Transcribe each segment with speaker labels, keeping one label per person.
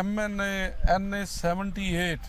Speaker 1: MNA NA 78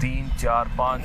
Speaker 2: 3, 4, 5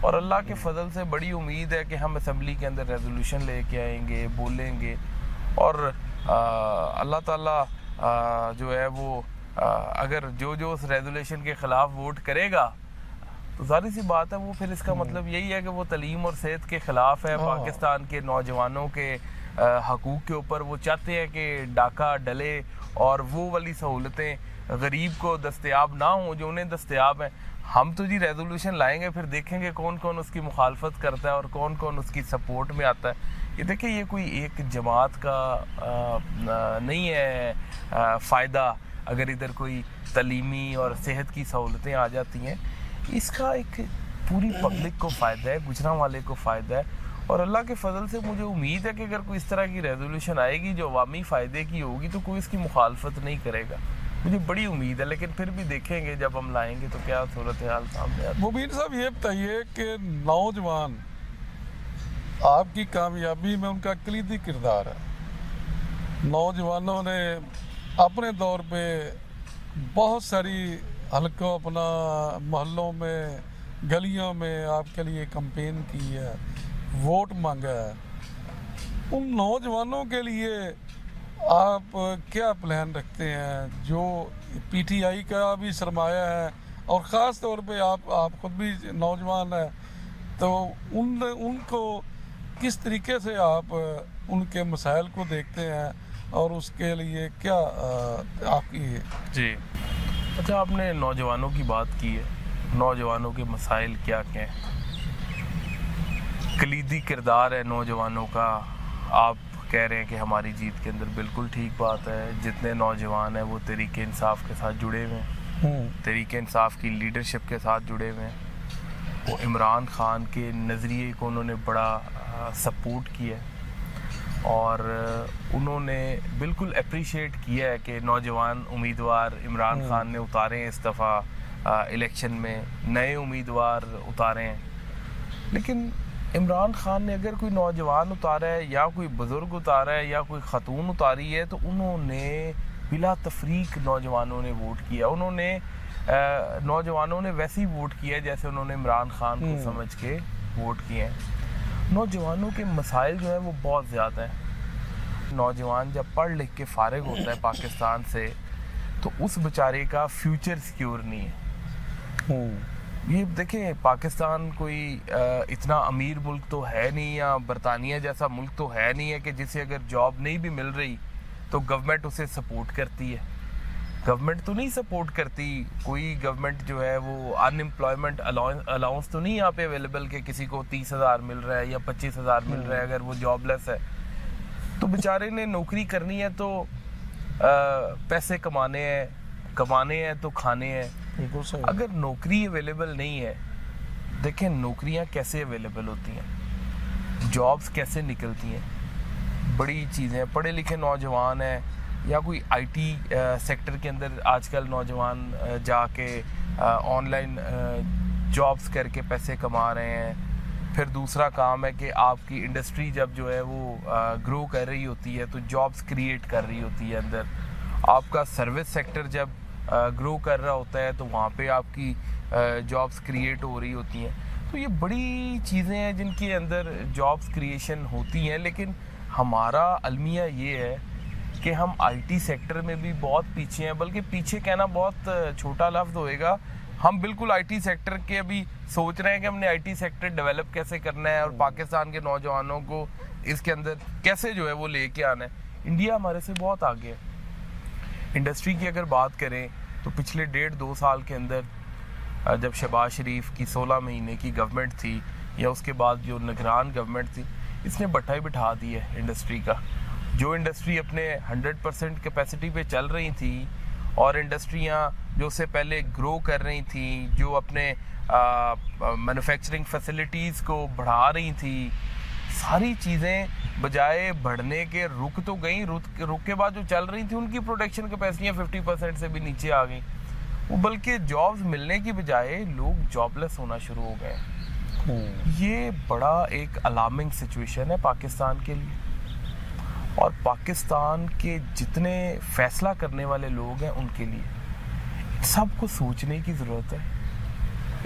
Speaker 2: اور اللہ کے فضل سے بڑی امید ہے کہ ہم اسمبلی کے اندر ریزولوشن لے کے آئیں گے, بولیں گے, اور اللہ تعالیٰ جو ہے وہ اگر جو اس ریزولوشن کے خلاف ووٹ کرے گا تو ظاہر سی بات ہے وہ پھر اس کا مطلب یہی ہے کہ وہ تعلیم اور صحت کے خلاف ہے, پاکستان کے نوجوانوں کے حقوق کے اوپر وہ چاہتے ہیں کہ ڈاکہ ڈلے اور وہ والی سہولتیں غریب کو دستیاب نہ ہوں جو انہیں دستیاب ہیں. ہم تو جی ریزولوشن لائیں گے, پھر دیکھیں گے کون کون اس کی مخالفت کرتا ہے اور کون کون اس کی سپورٹ میں آتا ہے. یہ دیکھیں یہ کوئی ایک جماعت کا نہیں ہے فائدہ اگر ادھر کوئی تعلیمی اور صحت کی سہولتیں آ جاتی ہیں, اس کا ایک پوری پبلک کو فائدہ ہے, گجرانوالے کو فائدہ ہے. اور اللہ کے فضل سے مجھے امید ہے کہ اگر کوئی اس طرح کی ریزولوشن آئے گی جو عوامی فائدے کی ہوگی تو کوئی اس کی مخالفت نہیں کرے گا, مجھے بڑی امید ہے. لیکن پھر بھی دیکھیں گے جب ہم لائیں گے تو کیا صورتحال سامنے آتی ہے.
Speaker 1: مبین صاحب یہ بتائیے کہ نوجوان آپ کی کامیابی میں ان کا کلیدی کردار ہے. نوجوانوں نے اپنے دور پہ بہت ساری حلقوں اپنا محلوں میں گلیوں میں آپ کے لیے کمپین کی ہے, ووٹ مانگا ہے. ان نوجوانوں کے لیے آپ کیا پلان رکھتے ہیں جو پی ٹی آئی کا بھی سرمایہ ہے اور خاص طور پہ آپ خود بھی نوجوان ہیں, تو ان کو کس طریقے سے آپ ان کے مسائل کو دیکھتے ہیں اور اس کے لیے کیا آپ کی
Speaker 2: جی اچھا آپ نے نوجوانوں کی بات کی ہے, نوجوانوں کے مسائل کیا ہیں, کلیدی کردار ہے نوجوانوں کا. آپ کہہ رہے ہیں کہ ہماری جیت کے اندر بالکل ٹھیک بات ہے. جتنے نوجوان ہیں وہ تحریک انصاف کے ساتھ جڑے ہوئے ہیں, تحریک انصاف کی لیڈرشپ کے ساتھ جڑے ہوئے ہیں. وہ عمران خان کے نظریے کو انہوں نے بڑا سپورٹ کیا ہے اور انہوں نے بالکل اپریشیٹ کیا ہے کہ نوجوان امیدوار عمران خان نے اتارے ہیں اس دفعہ الیکشن میں, نئے امیدوار اتارے ہیں. لیکن عمران خان نے اگر کوئی نوجوان اتارا ہے یا کوئی بزرگ اتارا ہے یا کوئی خاتون اتاری ہے تو انہوں نے بلا تفریق نوجوانوں نے ووٹ کیا. انہوں نے نوجوانوں نے ویسے ہی ووٹ کیا جیسے انہوں نے عمران خان کو سمجھ کے ووٹ کیے ہیں. نوجوانوں کے مسائل جو ہیں وہ بہت زیادہ ہیں. نوجوان جب پڑھ لکھ کے فارغ ہوتا ہے پاکستان سے تو اس بیچارے کا فیوچر سیکیور نہیں ہے. یہ دیکھیں پاکستان کوئی اتنا امیر ملک تو ہے نہیں, یا برطانیہ جیسا ملک تو ہے نہیں ہے کہ جسے اگر جاب نہیں بھی مل رہی تو گورنمنٹ اسے سپورٹ کرتی ہے. گورنمنٹ تو نہیں سپورٹ کرتی. کوئی گورنمنٹ جو ہے وہ ان امپلائمنٹ الاؤنس تو نہیں یہاں پہ اویلیبل کہ کسی کو 30,000 مل رہا ہے یا 25,000 مل رہا ہے اگر وہ جاب لیس ہے. تو بیچارے نے نوکری کرنی ہے تو پیسے کمانے ہیں تو کھانے ہیں. اگر نوکری اویلیبل نہیں ہے, دیکھیں نوکریاں کیسے اویلیبل ہوتی ہیں, جابز کیسے نکلتی ہیں. بڑی چیزیں, پڑھے لکھے نوجوان ہیں یا کوئی آئی ٹی سیکٹر کے اندر آج کل نوجوان جا کے آن لائن جابز کر کے پیسے کما رہے ہیں. پھر دوسرا کام ہے کہ آپ کی انڈسٹری جب جو ہے وہ گرو کر رہی ہوتی ہے تو جابز کریٹ کر رہی ہوتی ہے اندر. آپ کا سروس سیکٹر جب گرو کر رہا ہوتا ہے تو وہاں پہ آپ کی جابز کریٹ ہو رہی ہوتی ہیں. تو یہ بڑی چیزیں ہیں جن کے اندر جابز کریشن ہوتی ہیں. لیکن ہمارا المیہ یہ ہے کہ ہم آئی ٹی سیکٹر میں بھی بہت پیچھے ہیں, بلکہ پیچھے کہنا بہت چھوٹا لفظ ہوئے گا. ہم بالکل آئی ٹی سیکٹر کے ابھی سوچ رہے ہیں کہ ہم نے آئی ٹی سیکٹر ڈیولپ کیسے کرنا ہے اور پاکستان کے نوجوانوں کو اس کے اندر کیسے جو ہے وہ لے کے آنا ہے. انڈیا ہمارے سے بہت آگے ہے. انڈسٹری کی اگر بات کریں تو پچھلے 1.5-2 سال کے اندر جب شہباز شریف کی 16 مہینے کی گورنمنٹ تھی یا اس کے بعد جو نگران گورنمنٹ تھی, اس نے بٹھا ہی بٹھا دی ہے انڈسٹری کا. جو انڈسٹری اپنے 100% کیپیسٹی پہ چل رہی تھی اور انڈسٹریاں جو اس سے پہلے گرو کر رہی تھیں, جو اپنے مینوفیکچرنگ فیسلٹیز کو بڑھا رہی تھیں, ساری چیزیں بجائے بڑھنے کے رک تو گئیں, رک کے بعد جو چل رہی تھیں ان کی پروڈکشن کیپیسٹیاں 50% سے بھی نیچے آ گئیں. وہ بلکہ جابز ملنے کی بجائے لوگ جاب لیس ہونا شروع ہو گئے. یہ بڑا ایک الارمنگ سچویشن ہے پاکستان کے لیے, اور پاکستان کے جتنے فیصلہ کرنے والے لوگ ہیں ان کے لیے سب کو سوچنے کی ضرورت ہے.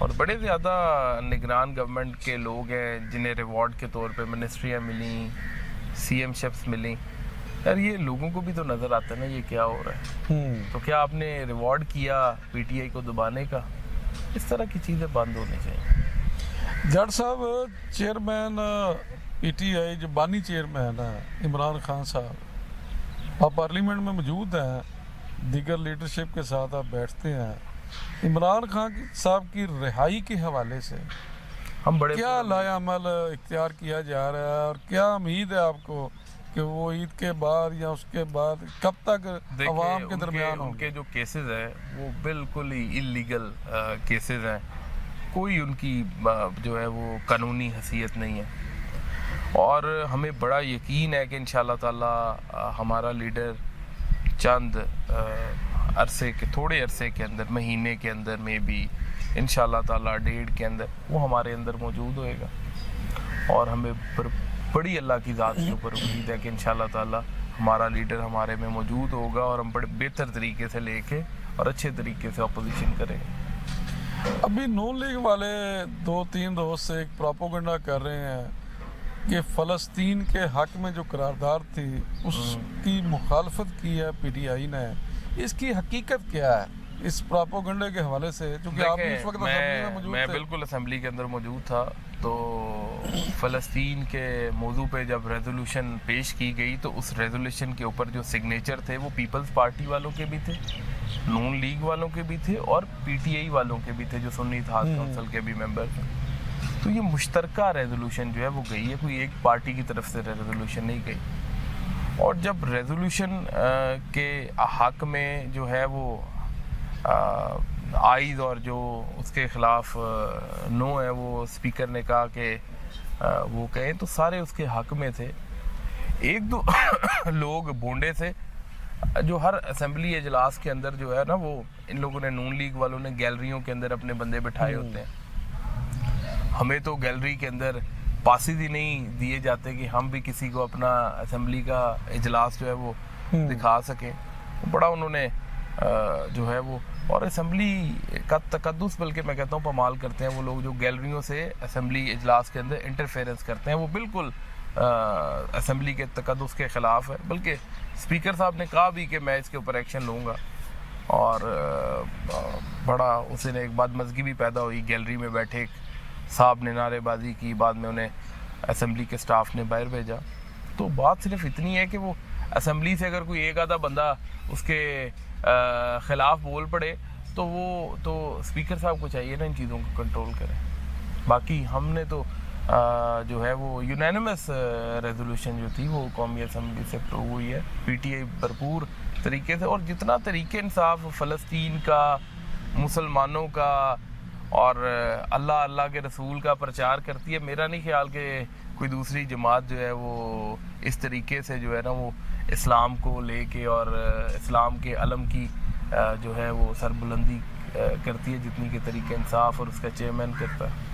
Speaker 2: اور بڑے زیادہ نگران گورنمنٹ کے لوگ ہیں جنہیں ریوارڈ کے طور پہ منسٹریاں ملیں، سی ایم شپس ملیں. یار یہ لوگوں کو بھی تو نظر آتا ہے نا یہ کیا ہو رہا ہے. تو کیا آپ نے ریوارڈ کیا پی ٹی آئی کو دبانے کا؟ اس طرح کی چیزیں بند ہونی چاہیے.
Speaker 1: جٹ صاحب، چیئرمین پی ٹی آئی جو بانی چیئرمین ہیں عمران خان صاحب، آپ پارلیمنٹ میں موجود ہیں، دیگر لیڈرشپ کے ساتھ آپ بیٹھتے ہیں. عمران خان صاحب کی رہائی کے حوالے سے
Speaker 2: ہم بڑے
Speaker 1: کیا لائے عمل اختیار کیا جا رہا ہے، اور کیا امید ہے آپ کو کہ وہ عید کے بعد یا اس کے بعد کب تک عوام کے درمیان
Speaker 2: ان کے جو کیسز ہیں وہ بالکل ہی اللیگل کیسز ہیں. کوئی ان کی جو ہے وہ قانونی حیثیت نہیں ہے. اور ہمیں بڑا یقین ہے کہ انشاءاللہ تعالی ہمارا لیڈر چند تھوڑے عرصے کے اندر، مہینے کے اندر میں بھی انشاءاللہ تعالی 1.5 کے اندر وہ ہمارے اندر موجود ہوئے گا. اور ہمیں بڑی اللہ کی ذات کے اوپر امید ہے کہ انشاءاللہ تعالی ہمارا لیڈر ہمارے میں موجود ہوگا اور ہم بڑے بہتر طریقے سے لے کے اور اچھے طریقے سے اپوزیشن کریں گے.
Speaker 1: ابھی نون لیگ والے 2-3 روز سے ایک پروپیگنڈا کر رہے ہیں کہ فلسطین کے حق میں جو قرارداد تھی اس کی مخالفت کی ہے پی ٹی آئی نے. اس کی حقیقت کیا ہے اس پروپیگنڈے کے حوالے سے؟ چونکہ آپ اس وقت اسمبلی میں موجود
Speaker 2: میں
Speaker 1: تھے.
Speaker 2: بالکل اسمبلی کے اندر موجود تھا. تو فلسطین کے موضوع پہ جب ریزولوشن پیش کی گئی تو اس ریزولوشن کے اوپر جو سگنیچر تھے وہ پیپلز پارٹی والوں کے بھی تھے، نون لیگ والوں کے بھی تھے، اور پی ٹی آئی والوں کے بھی تھے جو سنی اتحاد کونسل کے بھی ممبر تھے. تو یہ مشترکہ ریزولوشن جو ہے وہ گئی ہے، کوئی ایک پارٹی کی طرف سے ریزولوشن نہیں گئی. اور جب ریزولوشن کے حق میں جو ہے وہ آئیز اور جو اس کے خلاف نو ہے وہ اسپیکر نے کہا کہ وہ کہیں تو سارے اس کے حق میں تھے. 1-2 لوگ بونڈے سے جو ہر اسمبلی اجلاس کے اندر جو ہے نا وہ ان لوگوں نے، نون لیگ والوں نے گیلریوں کے اندر اپنے بندے بٹھائے ہوتے ہیں. ہمیں تو گیلری کے اندر پاسز ہی نہیں دیے جاتے کہ ہم بھی کسی کو اپنا اسمبلی کا اجلاس جو ہے وہ دکھا سکیں. بڑا انہوں نے جو ہے وہ، اور اسمبلی کا تقدس بلکہ میں کہتا ہوں پامال کرتے ہیں وہ لوگ جو گیلریوں سے اسمبلی اجلاس کے اندر انٹرفیرنس کرتے ہیں. وہ بالکل اسمبلی کے تقدس کے خلاف ہے. بلکہ اسپیکر صاحب نے کہا بھی کہ میں اس کے اوپر ایکشن لوں گا. اور بڑا اسے ایک بدمزگی بھی پیدا ہوئی. گیلری میں بیٹھے ایک صاحب نے نعرے بازی کی، بعد میں انہیں اسمبلی کے سٹاف نے باہر بھیجا. تو بات صرف اتنی ہے کہ وہ اسمبلی سے اگر کوئی ایک آدھا بندہ اس کے خلاف بول پڑے تو وہ تو اسپیکر صاحب کو چاہیے نا ان چیزوں کو کنٹرول کریں. باقی ہم نے تو جو ہے وہ یونینمس ریزولوشن جو تھی وہ قومی اسمبلی سے اپروو ہوئی ہے. پی ٹی آئی بھرپور طریقے سے، اور جتنا طریقے انصاف فلسطین کا، مسلمانوں کا اور اللہ کے رسول کا پرچار کرتی ہے، میرا نہیں خیال کہ کوئی دوسری جماعت جو ہے وہ اس طریقے سے جو ہے نا وہ اسلام کو لے کے اور اسلام کے علم کی جو ہے وہ سربلندی کرتی ہے جتنی کہ طریقہ انصاف اور اس کا چیئرمین کرتا ہے.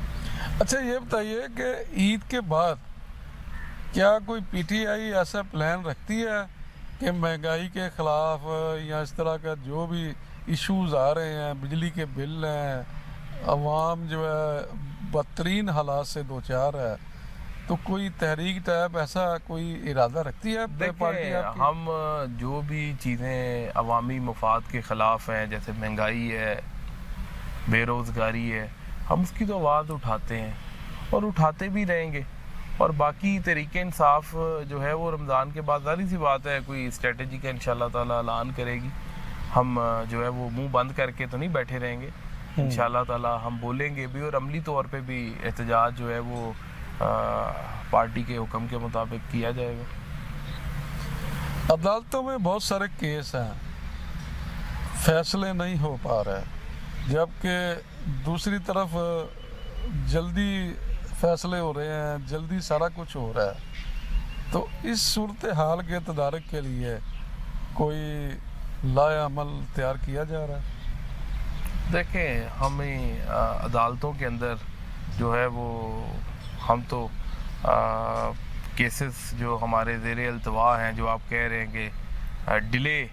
Speaker 1: اچھا یہ بتائیے کہ عید کے بعد کیا کوئی پی ٹی آئی ایسا پلان رکھتی ہے کہ مہنگائی کے خلاف یا اس طرح کا جو بھی ایشوز آ رہے ہیں، بجلی کے بل ہیں، عوام جو ہے بدترین حالات سے دوچار ہے، تو کوئی تحریک ٹائپ ایسا کوئی ارادہ رکھتی ہے پارٹی آپ کی؟
Speaker 2: ہم جو بھی چیزیں عوامی مفاد کے خلاف ہیں، جیسے مہنگائی ہے، بے روزگاری ہے، ہم اس کی تو آواز اٹھاتے ہیں اور اٹھاتے بھی رہیں گے. اور باقی طریقے انصاف جو ہے وہ رمضان کے بعد ظاہر سی بات ہے کوئی اسٹریٹجی کا انشاءاللہ تعالیٰ اعلان کرے گی. ہم جو ہے وہ منہ بند کر کے تو نہیں بیٹھے رہیں گے. انشاءاللہ تعالیٰ ہم بولیں گے بھی، اور عملی طور پہ بھی احتجاج جو ہے وہ پارٹی کے حکم کے مطابق کیا جائے گا.
Speaker 1: عدالتوں میں بہت سارے کیس ہیں، فیصلے نہیں ہو پا رہے، جبکہ دوسری طرف جلدی فیصلے ہو رہے ہیں، جلدی سارا کچھ ہو رہا ہے. تو اس صورتحال کے تدارک کے لیے کوئی لائحہ عمل تیار کیا جا رہا ہے؟
Speaker 2: دیکھیں، ہمیں عدالتوں کے اندر جو ہے وہ ہم تو کیسز جو ہمارے زیر التوا ہیں، جو آپ کہہ رہے ہیں کہ ڈیلے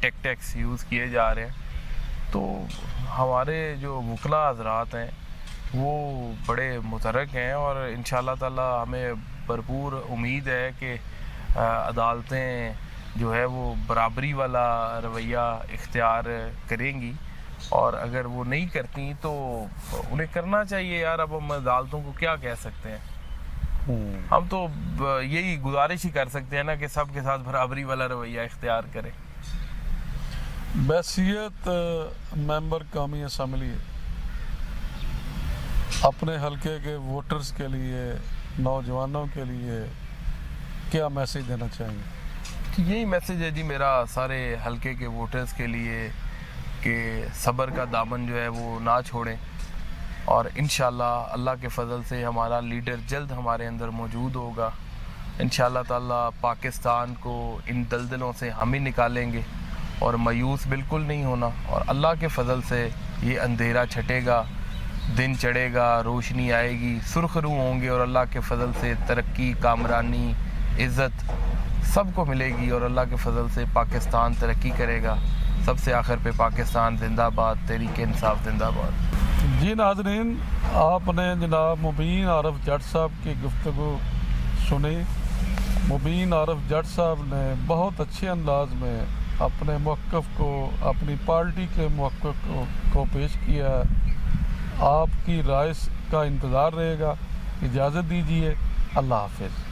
Speaker 2: ٹیکٹکس یوز کیے جا رہے ہیں، تو ہمارے جو وکلاء حضرات ہیں وہ بڑے متحرک ہیں، اور انشاءاللہ تعالی ہمیں بھرپور امید ہے کہ عدالتیں جو ہے وہ برابری والا رویہ اختیار کریں گی، اور اگر وہ نہیں کرتی تو انہیں کرنا چاہیے یار. اب ہم عدالتوں کو کیا کہہ سکتے ہیں؟ ہم تو یہی گزارش ہی کر سکتے ہیں نا کہ سب کے ساتھ برابری والا رویہ اختیار کریں.
Speaker 1: بحیثیت ممبر قومی اسمبلی اپنے حلقے کے ووٹرز کے لیے، نوجوانوں کے لیے کیا میسیج دینا چاہیں گے؟
Speaker 2: یہی میسیج ہے جی میرا سارے حلقے کے ووٹرز کے لیے کہ صبر کا دامن جو ہے وہ نہ چھوڑیں، اور انشاءاللہ اللہ کے فضل سے ہمارا لیڈر جلد ہمارے اندر موجود ہوگا. انشاءاللہ تعالی پاکستان کو ان دلدلوں سے ہم ہی نکالیں گے، اور مایوس بالکل نہیں ہونا، اور اللہ کے فضل سے یہ اندھیرا چھٹے گا، دن چڑھے گا، روشنی آئے گی، سرخ رو ہوں گے، اور اللہ کے فضل سے ترقی، کامرانی، عزت سب کو ملے گی، اور اللہ کے فضل سے پاکستان ترقی کرے گا. سب سے آخر پہ پاکستان زندہ باد، تحریک انصاف زندہ باد.
Speaker 1: جی ناظرین، آپ نے جناب مبین عارف جٹ صاحب کی گفتگو سنی. مبین عارف جٹ صاحب نے بہت اچھے انداز میں اپنے موقف کو، اپنی پارٹی کے موقف کو پیش کیا. آپ کی رائے کا انتظار رہے گا. اجازت دیجیے، اللہ حافظ.